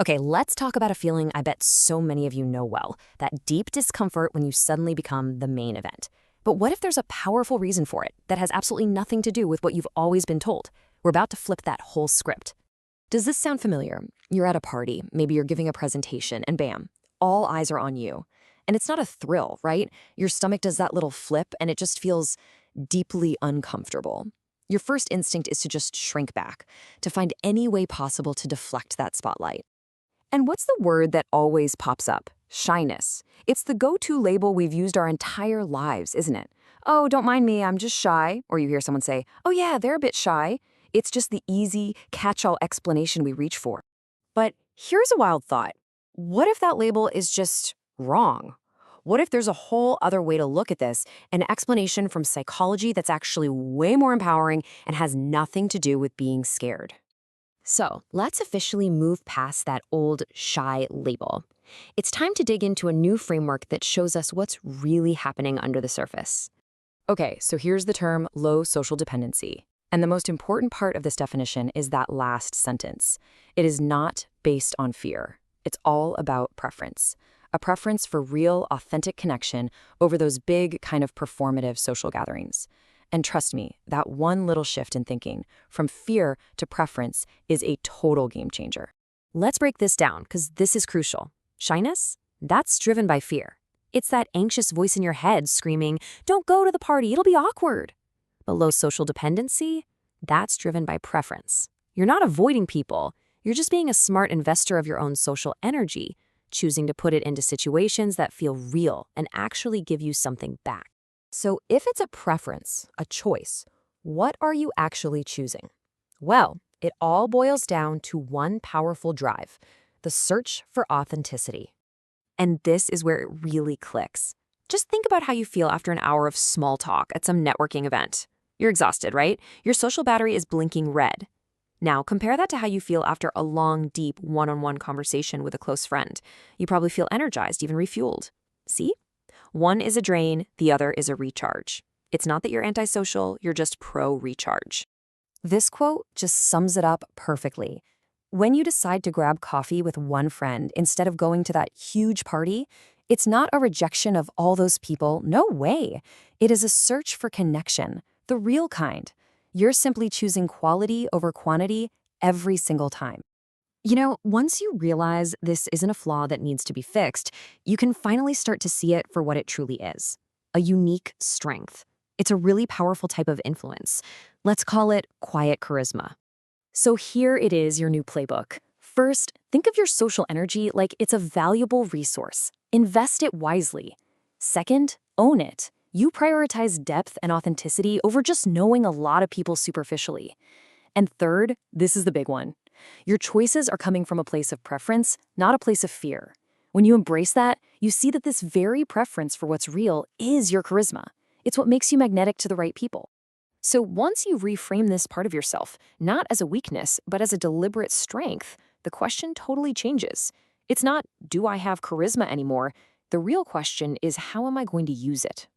Okay, let's talk about a feeling I bet so many of you know well, that deep discomfort when you suddenly become the main event. But what if there's a powerful reason for it that has absolutely nothing to do with what you've always been told? We're about to flip that whole script. Does this sound familiar? You're at a party, maybe you're giving a presentation, and bam, all eyes are on you. And it's not a thrill, right? Your stomach does that little flip and it just feels deeply uncomfortable. Your first instinct is to just shrink back, to find any way possible to deflect that spotlight. And what's the word that always pops up? Shyness. It's the go-to label we've used our entire lives, isn't it? Oh, don't mind me, I'm just shy. Or you hear someone say, oh yeah, they're a bit shy. It's just the easy, catch-all explanation we reach for. But here's a wild thought. What if that label is just wrong? What if there's a whole other way to look at this, an explanation from psychology that's actually way more empowering and has nothing to do with being scared? So let's officially move past that old shy label. It's time to dig into a new framework that shows us what's really happening under the surface. Okay, so here's the term low social dependency. And the most important part of this definition is that last sentence. It is not based on fear. It's all about preference. A preference for real, authentic connection over those big, kind of performative social gatherings. And trust me, that one little shift in thinking, from fear to preference, is a total game changer. Let's break this down, because this is crucial. Shyness? That's driven by fear. It's that anxious voice in your head screaming, don't go to the party, it'll be awkward. But low social dependency? That's driven by preference. You're not avoiding people. You're just being a smart investor of your own social energy, choosing to put it into situations that feel real and actually give you something back. So if it's a preference, a choice, what are you actually choosing? Well, it all boils down to one powerful drive, the search for authenticity. And this is where it really clicks. Just think about how you feel after an hour of small talk at some networking event. You're exhausted, right? Your social battery is blinking red. Now, compare that to how you feel after a long, deep, one-on-one conversation with a close friend. You probably feel energized, even refueled. See? One is a drain, the other is a recharge. It's not that you're antisocial, you're just pro-recharge. This quote just sums it up perfectly. When you decide to grab coffee with one friend instead of going to that huge party, it's not a rejection of all those people, no way. It is a search for connection, the real kind. You're simply choosing quality over quantity every single time. You know, once you realize this isn't a flaw that needs to be fixed, you can finally start to see it for what it truly is, a unique strength. It's a really powerful type of influence. Let's call it quiet charisma. So here it is, your new playbook. First, think of your social energy like it's a valuable resource. Invest it wisely. Second, own it. You prioritize depth and authenticity over just knowing a lot of people superficially. And third, this is the big one. Your choices are coming from a place of preference, not a place of fear. When you embrace that, you see that this very preference for what's real is your charisma. It's what makes you magnetic to the right people. So once you reframe this part of yourself, not as a weakness, but as a deliberate strength, the question totally changes. It's not, do I have charisma anymore? The real question is, how am I going to use it?